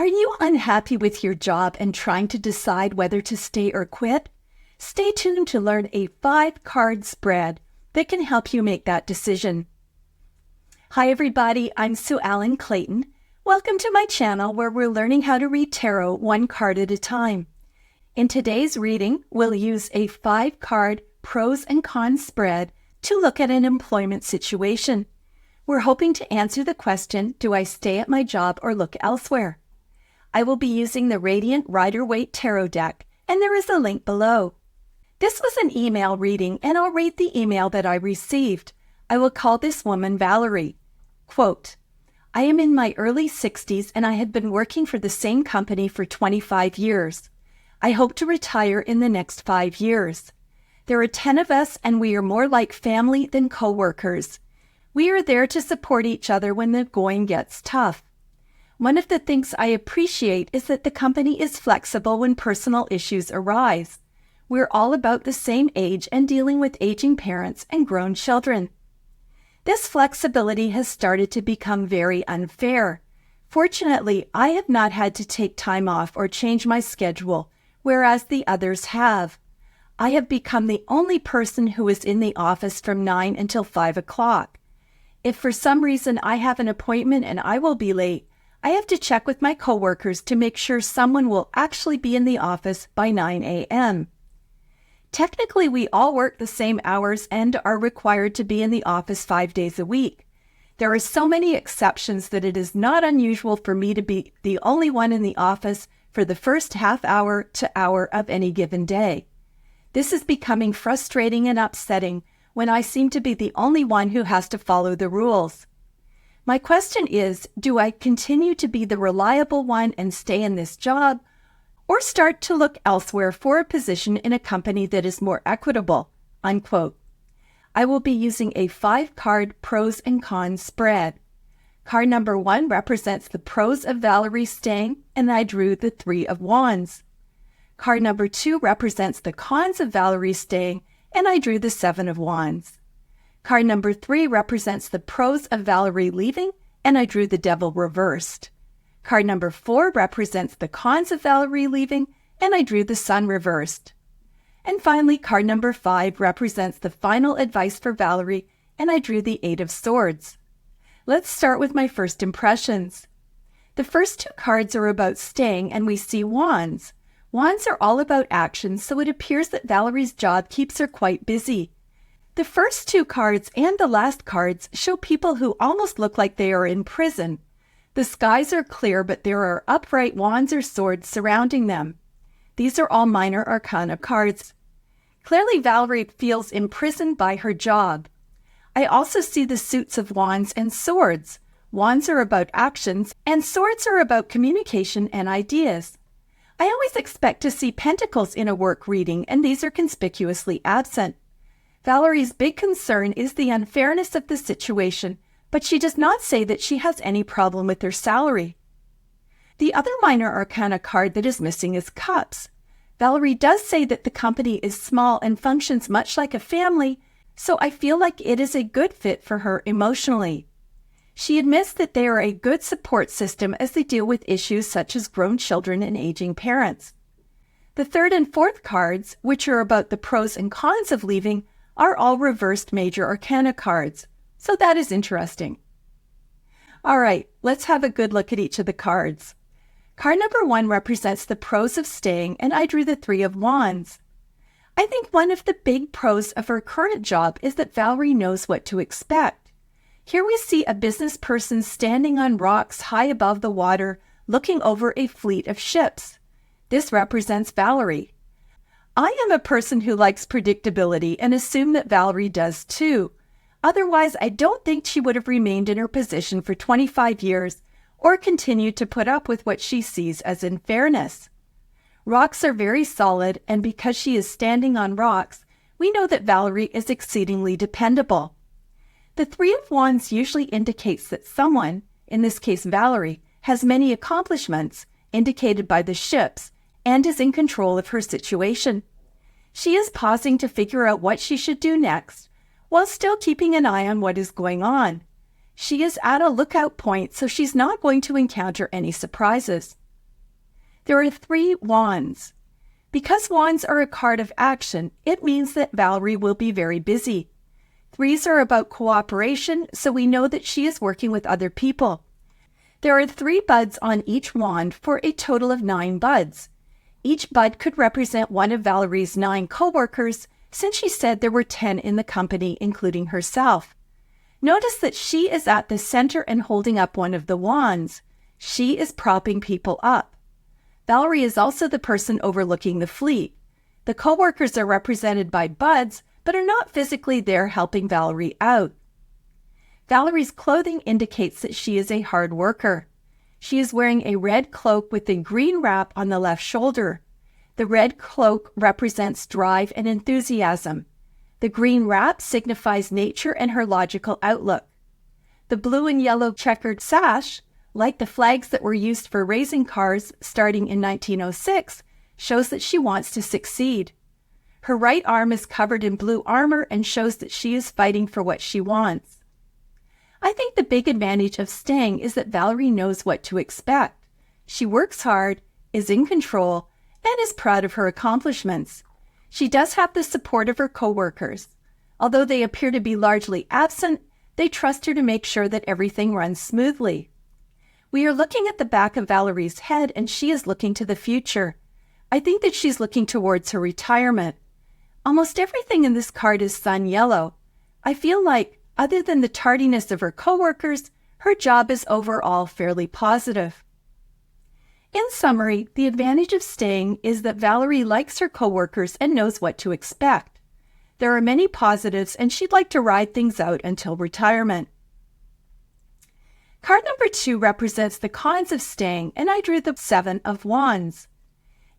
Are you unhappy with your job and trying to decide whether to stay or quit? Stay tuned to learn a 5-card spread that can help you make that decision. Hi everybody, I'm Sue Ellen Clayton. Welcome to my channel where we're learning how to read tarot one card at a time. In today's reading, we'll use a 5-card pros and cons spread to look at an employment situation. We're hoping to answer the question, do I stay at my job or look elsewhere? I will be using the Radiant Rider-Waite Tarot deck, and there is a link below. This was an email reading, and I'll read the email that I received. I will call this woman Valerie. Quote, I am in my early 60s and I had been working for the same company for 25 years. I hope to retire in the next 5 years. There are 10 of us and we are more like family than co-workers. We are there to support each other when the going gets tough. One of the things I appreciate is that the company is flexible when personal issues arise. We're all about the same age and dealing with aging parents and grown children. This flexibility has started to become very unfair. Fortunately, I have not had to take time off or change my schedule, whereas the others have. I have become the only person who is in the office from 9 until 5 o'clock. If for some reason I have an appointment and I will be late, I have to check with my coworkers to make sure someone will actually be in the office by 9 a.m. Technically, we all work the same hours and are required to be in the office 5 days a week. There are so many exceptions that it is not unusual for me to be the only one in the office for the first half hour to hour of any given day. This is becoming frustrating and upsetting when I seem to be the only one who has to follow the rules. My question is, do I continue to be the reliable one and stay in this job, or start to look elsewhere for a position in a company that is more equitable? Unquote. I will be using a 5-card pros and cons spread. Card number 1 represents the pros of Valerie staying, and I drew the 3 of Wands. Card number 2 represents the cons of Valerie staying, and I drew the 7 of Wands. Card number 3 represents the pros of Valerie leaving, and I drew the Devil reversed. Card number 4 represents the cons of Valerie leaving, and I drew the Sun reversed. And finally, card number 5 represents the final advice for Valerie, and I drew the 8 of Swords. Let's start with my first impressions. The first 2 cards are about staying, and we see Wands. Wands are all about action, so it appears that Valerie's job keeps her quite busy. The first 2 cards and the last cards show people who almost look like they are in prison. The skies are clear, but there are upright wands or swords surrounding them. These are all minor arcana cards. Clearly, Valerie feels imprisoned by her job. I also see the suits of wands and swords. Wands are about actions, and swords are about communication and ideas. I always expect to see pentacles in a work reading, and these are conspicuously absent. Valerie's big concern is the unfairness of the situation, but she does not say that she has any problem with her salary. The other minor arcana card that is missing is Cups. Valerie does say that the company is small and functions much like a family, so I feel like it is a good fit for her emotionally. She admits that they are a good support system as they deal with issues such as grown children and aging parents. The third and fourth cards, which are about the pros and cons of leaving, are all reversed major arcana cards, so that is interesting. All right, let's have a good look at each of the cards. Card number 1 represents the pros of staying, and I drew the 3 of Wands. I think one of the big pros of her current job is that Valerie knows what to expect. Here we see a business person standing on rocks high above the water, looking over a fleet of ships. This represents Valerie. I am a person who likes predictability and assume that Valerie does too. Otherwise, I don't think she would have remained in her position for 25 years or continued to put up with what she sees as unfairness. Rocks are very solid, and because she is standing on rocks, we know that Valerie is exceedingly dependable. The 3 of Wands usually indicates that someone, in this case Valerie, has many accomplishments, indicated by the ships, and is in control of her situation. She is pausing to figure out what she should do next, while still keeping an eye on what is going on. She is at a lookout point, so she's not going to encounter any surprises. There are 3 wands. Because wands are a card of action, it means that Valerie will be very busy. 3s are about cooperation, so we know that she is working with other people. There are 3 buds on each wand for a total of 9 buds. Each bud could represent one of Valerie's 9 co-workers, since she said there were 10 in the company, including herself. Notice that she is at the center and holding up one of the wands. She is propping people up. Valerie is also the person overlooking the fleet. The co-workers are represented by buds, but are not physically there helping Valerie out. Valerie's clothing indicates that she is a hard worker. She is wearing a red cloak with a green wrap on the left shoulder. The red cloak represents drive and enthusiasm. The green wrap signifies nature and her logical outlook. The blue and yellow checkered sash, like the flags that were used for racing cars starting in 1906, shows that she wants to succeed. Her right arm is covered in blue armor and shows that she is fighting for what she wants. I think the big advantage of staying is that Valerie knows what to expect. She works hard, is in control, and is proud of her accomplishments. She does have the support of her co-workers. Although they appear to be largely absent, they trust her to make sure that everything runs smoothly. We are looking at the back of Valerie's head, and she is looking to the future. I think that she's looking towards her retirement. Almost everything in this card is sun yellow. I feel like, other than the tardiness of her co-workers, her job is overall fairly positive. In summary, the advantage of staying is that Valerie likes her co-workers and knows what to expect. There are many positives, and she'd like to ride things out until retirement. Card number 2 represents the cons of staying, and I drew the 7 of Wands.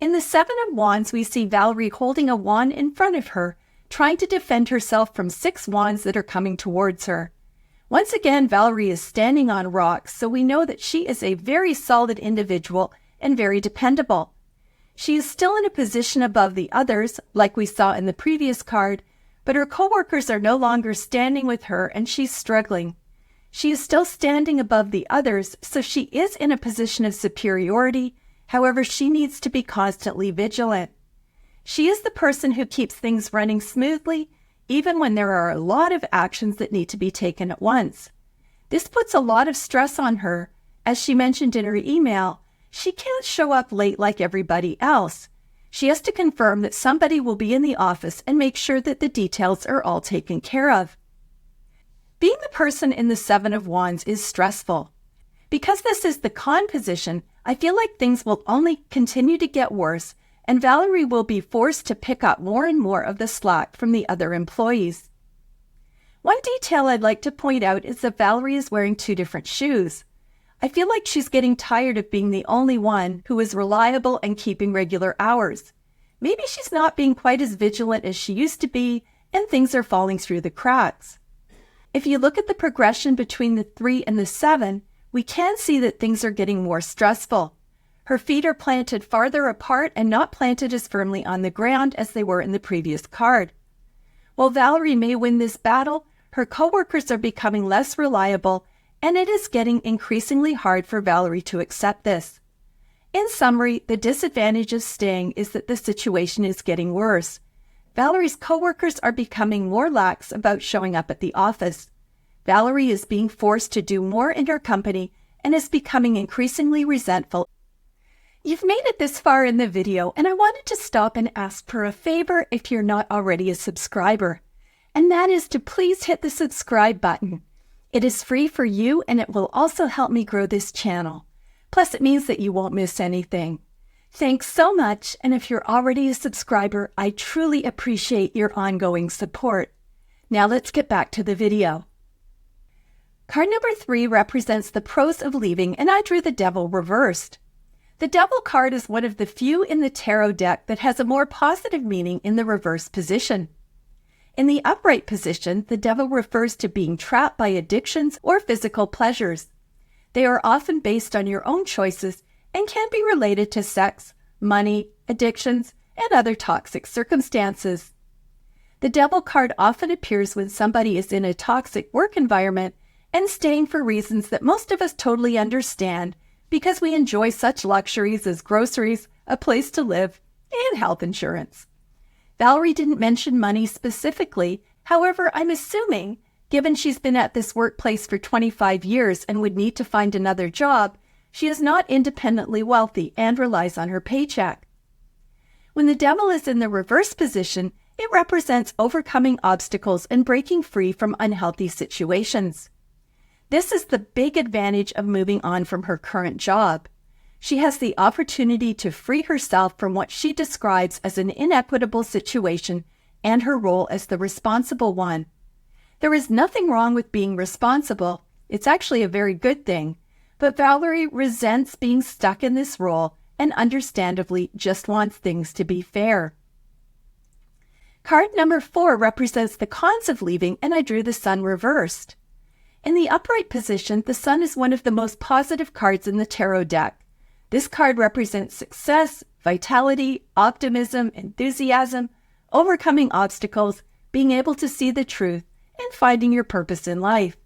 In the 7 of Wands, we see Valerie holding a wand in front of her, trying to defend herself from 6 wands that are coming towards her. Once again, Valerie is standing on rocks, so we know that she is a very solid individual and very dependable. She is still in a position above the others, like we saw in the previous card, but her co-workers are no longer standing with her and she's struggling. She is still standing above the others, so she is in a position of superiority. However, she needs to be constantly vigilant. She is the person who keeps things running smoothly, even when there are a lot of actions that need to be taken at once. This puts a lot of stress on her. As she mentioned in her email, she can't show up late like everybody else. She has to confirm that somebody will be in the office and make sure that the details are all taken care of. Being the person in the 7 of Wands is stressful. Because this is the con position, I feel like things will only continue to get worse, and Valerie will be forced to pick up more and more of the slack from the other employees. One detail I'd like to point out is that Valerie is wearing 2 different shoes. I feel like she's getting tired of being the only one who is reliable and keeping regular hours. Maybe she's not being quite as vigilant as she used to be, and things are falling through the cracks. If you look at the progression between the 3 and the 7, we can see that things are getting more stressful. Her feet are planted farther apart and not planted as firmly on the ground as they were in the previous card. While Valerie may win this battle, her co-workers are becoming less reliable, and it is getting increasingly hard for Valerie to accept this. In summary, the disadvantage of staying is that the situation is getting worse. Valerie's co-workers are becoming more lax about showing up at the office. Valerie is being forced to do more in her company and is becoming increasingly resentful. You've made it this far in the video, and I wanted to stop and ask for a favor if you're not already a subscriber, and that is to please hit the subscribe button. It is free for you, and it will also help me grow this channel. Plus, it means that you won't miss anything. Thanks so much, and if you're already a subscriber, I truly appreciate your ongoing support. Now let's get back to the video. Card number 3 represents the pros of leaving, and I drew the Devil reversed. The Devil card is one of the few in the tarot deck that has a more positive meaning in the reverse position. In the upright position, the Devil refers to being trapped by addictions or physical pleasures. They are often based on your own choices and can be related to sex, money, addictions, and other toxic circumstances. The Devil card often appears when somebody is in a toxic work environment and staying for reasons that most of us totally understand, because we enjoy such luxuries as groceries, a place to live, and health insurance. Valerie didn't mention money specifically. However, I'm assuming, given she's been at this workplace for 25 years and would need to find another job, she is not independently wealthy and relies on her paycheck. When the devil is in the reverse position, it represents overcoming obstacles and breaking free from unhealthy situations. This is the big advantage of moving on from her current job. She has the opportunity to free herself from what she describes as an inequitable situation and her role as the responsible one. There is nothing wrong with being responsible. It's actually a very good thing. But Valerie resents being stuck in this role and understandably just wants things to be fair. Card number 4 represents the cons of leaving, and I drew the sun reversed. In the upright position, the sun is one of the most positive cards in the tarot deck. This card represents success, vitality, optimism, enthusiasm, overcoming obstacles, being able to see the truth, and finding your purpose in life.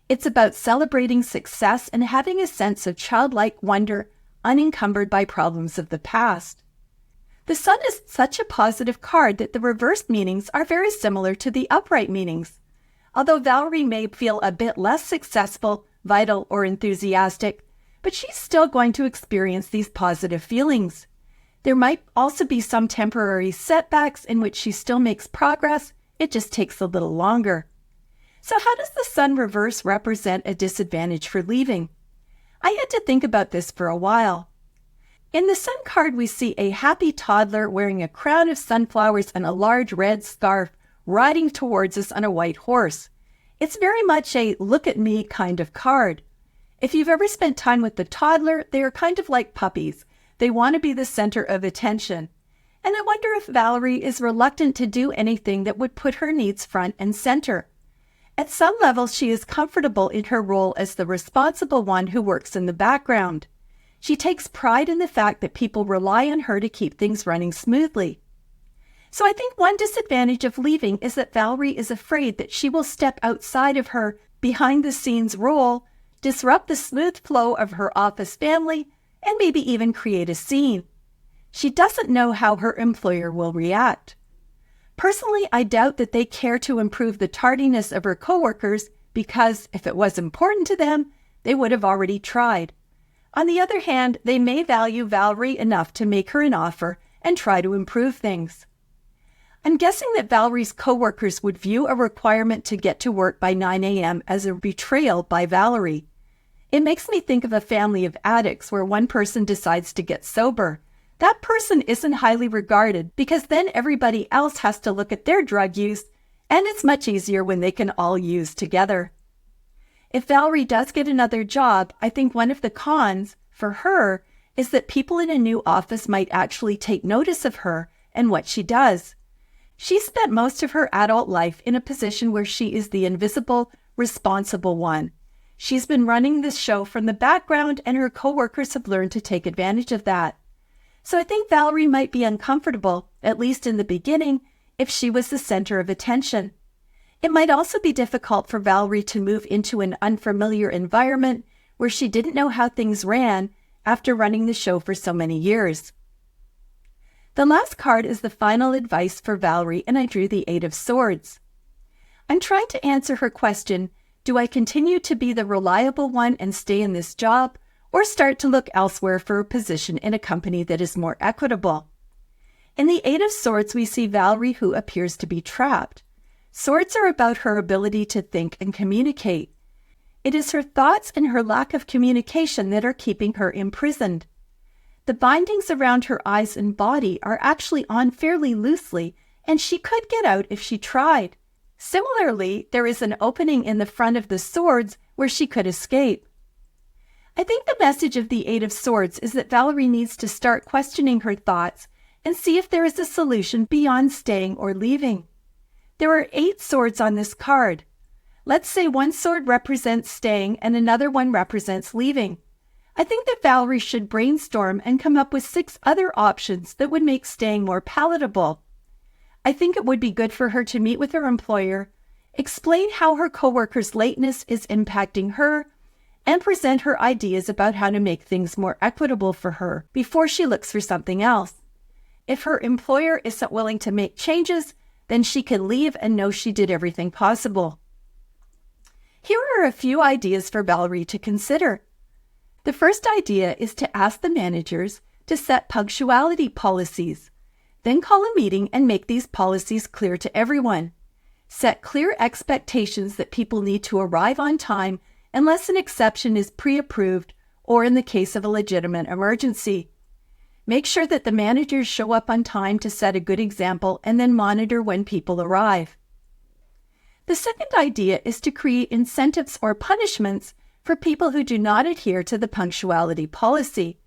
It's about celebrating success and having a sense of childlike wonder, unencumbered by problems of the past. The sun is such a positive card that the reversed meanings are very similar to the upright meanings. Although Valerie may feel a bit less successful, vital, or enthusiastic, but she's still going to experience these positive feelings. There might also be some temporary setbacks in which she still makes progress, it just takes a little longer. So how does the sun reverse represent a disadvantage for leaving? I had to think about this for a while. In the sun card, we see a happy toddler wearing a crown of sunflowers and a large red scarf riding towards us on a white horse. It's very much a look at me kind of card. If you've ever spent time with the toddler, they are kind of like puppies. They want to be the center of attention. And I wonder if Valerie is reluctant to do anything that would put her needs front and center. At some level, she is comfortable in her role as the responsible one who works in the background. She takes pride in the fact that people rely on her to keep things running smoothly. So I think one disadvantage of leaving is that Valerie is afraid that she will step outside of her behind-the-scenes role, disrupt the smooth flow of her office family, and maybe even create a scene. She doesn't know how her employer will react. Personally, I doubt that they care to improve the tardiness of her coworkers because if it was important to them, they would have already tried. On the other hand, they may value Valerie enough to make her an offer and try to improve things. I'm guessing that Valerie's coworkers would view a requirement to get to work by 9 a.m. as a betrayal by Valerie. It makes me think of a family of addicts where one person decides to get sober. That person isn't highly regarded because then everybody else has to look at their drug use, and it's much easier when they can all use together. If Valerie does get another job, I think one of the cons for her is that people in a new office might actually take notice of her and what she does. She spent most of her adult life in a position where she is the invisible, responsible one. She's been running this show from the background, and her coworkers have learned to take advantage of that. So I think Valerie might be uncomfortable, at least in the beginning, if she was the center of attention. It might also be difficult for Valerie to move into an unfamiliar environment where she didn't know how things ran after running the show for so many years. The last card is the final advice for Valerie, and I drew the 8 of Swords. I'm trying to answer her question, do I continue to be the reliable one and stay in this job, or start to look elsewhere for a position in a company that is more equitable? In the 8 of Swords, we see Valerie who appears to be trapped. Swords are about her ability to think and communicate. It is her thoughts and her lack of communication that are keeping her imprisoned. The bindings around her eyes and body are actually on fairly loosely, and she could get out if she tried. Similarly, there is an opening in the front of the swords where she could escape. I think the message of the 8 of Swords is that Valerie needs to start questioning her thoughts and see if there is a solution beyond staying or leaving. There are 8 swords on this card. Let's say one sword represents staying and another one represents leaving. I think that Valerie should brainstorm and come up with 6 other options that would make staying more palatable. I think it would be good for her to meet with her employer, explain how her coworkers' lateness is impacting her, and present her ideas about how to make things more equitable for her before she looks for something else. If her employer isn't willing to make changes, then she can leave and know she did everything possible. Here are a few ideas for Valerie to consider. The first idea is to ask the managers to set punctuality policies. Then call a meeting and make these policies clear to everyone. Set clear expectations that people need to arrive on time unless an exception is pre-approved or in the case of a legitimate emergency. Make sure that the managers show up on time to set a good example and then monitor when people arrive. The second idea is to create incentives or punishments for people who do not adhere to the punctuality policy.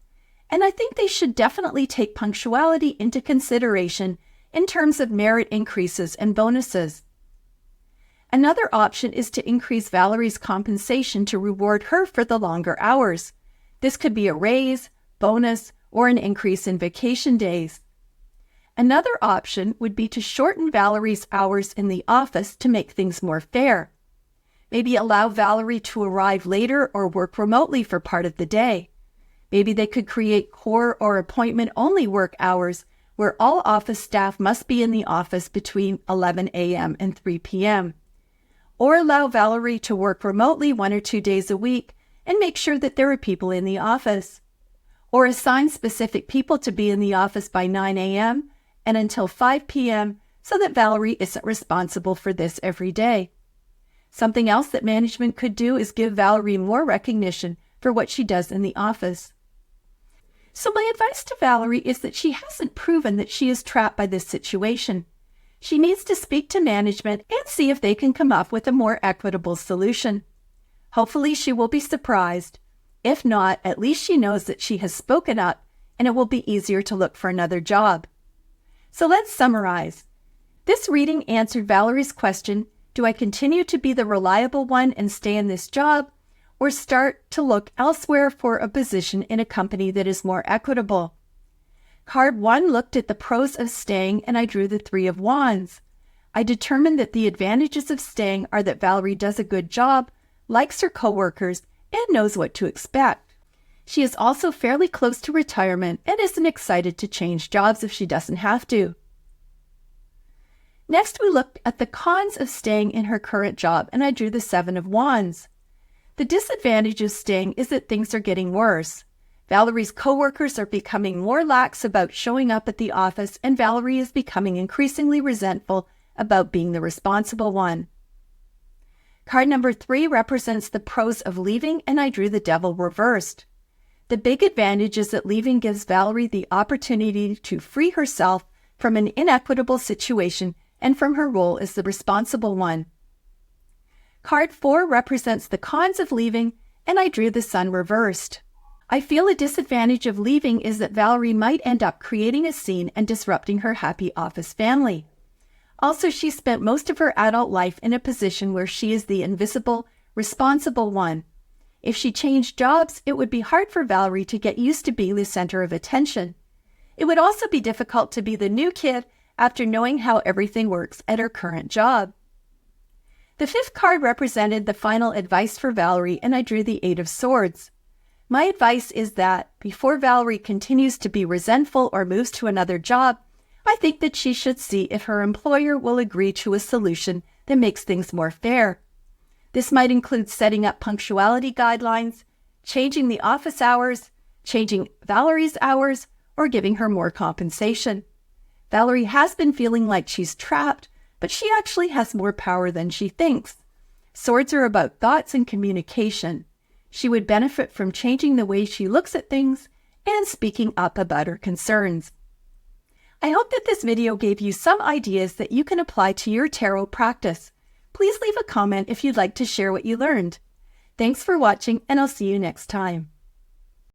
And I think they should definitely take punctuality into consideration in terms of merit increases and bonuses. Another option is to increase Valerie's compensation to reward her for the longer hours. This could be a raise, bonus, or an increase in vacation days. Another option would be to shorten Valerie's hours in the office to make things more fair. Maybe allow Valerie to arrive later or work remotely for part of the day. Maybe they could create core or appointment-only work hours where all office staff must be in the office between 11 a.m. and 3 p.m. Or allow Valerie to work remotely 1 or 2 days a week and make sure that there are people in the office. Or assign specific people to be in the office by 9 a.m. and until 5 p.m. so that Valerie isn't responsible for this every day. Something else that management could do is give Valerie more recognition for what she does in the office. So my advice to Valerie is that she hasn't proven that she is trapped by this situation. She needs to speak to management and see if they can come up with a more equitable solution. Hopefully she will be surprised. If not, at least she knows that she has spoken up and it will be easier to look for another job. So let's summarize. This reading answered Valerie's question, do I continue to be the reliable one and stay in this job, or start to look elsewhere for a position in a company that is more equitable? Card 1 looked at the pros of staying, and I drew the 3 of Wands. I determined that the advantages of staying are that Valerie does a good job, likes her coworkers, and knows what to expect. She is also fairly close to retirement and isn't excited to change jobs if she doesn't have to. Next, we looked at the cons of staying in her current job, and I drew the 7 of Wands. The disadvantage of staying is that things are getting worse. Valerie's coworkers are becoming more lax about showing up at the office, and Valerie is becoming increasingly resentful about being the responsible one. Card number 3 represents the pros of leaving, and I drew the Devil reversed. The big advantage is that leaving gives Valerie the opportunity to free herself from an inequitable situation and from her role as the responsible one. Card 4 represents the cons of leaving, and I drew the Sun reversed. I feel a disadvantage of leaving is that Valerie might end up creating a scene and disrupting her happy office family. Also, she spent most of her adult life in a position where she is the invisible, responsible one. If she changed jobs, it would be hard for Valerie to get used to being the center of attention. It would also be difficult to be the new kid after knowing how everything works at her current job. The 5th card represented the final advice for Valerie, and I drew the 8 of Swords. My advice is that before Valerie continues to be resentful or moves to another job, I think that she should see if her employer will agree to a solution that makes things more fair. This might include setting up punctuality guidelines, changing the office hours, changing Valerie's hours, or giving her more compensation. Valerie has been feeling like she's trapped, but she actually has more power than she thinks. Swords are about thoughts and communication. She would benefit from changing the way she looks at things and speaking up about her concerns. I hope that this video gave you some ideas that you can apply to your tarot practice. Please leave a comment if you'd like to share what you learned. Thanks for watching, and I'll see you next time.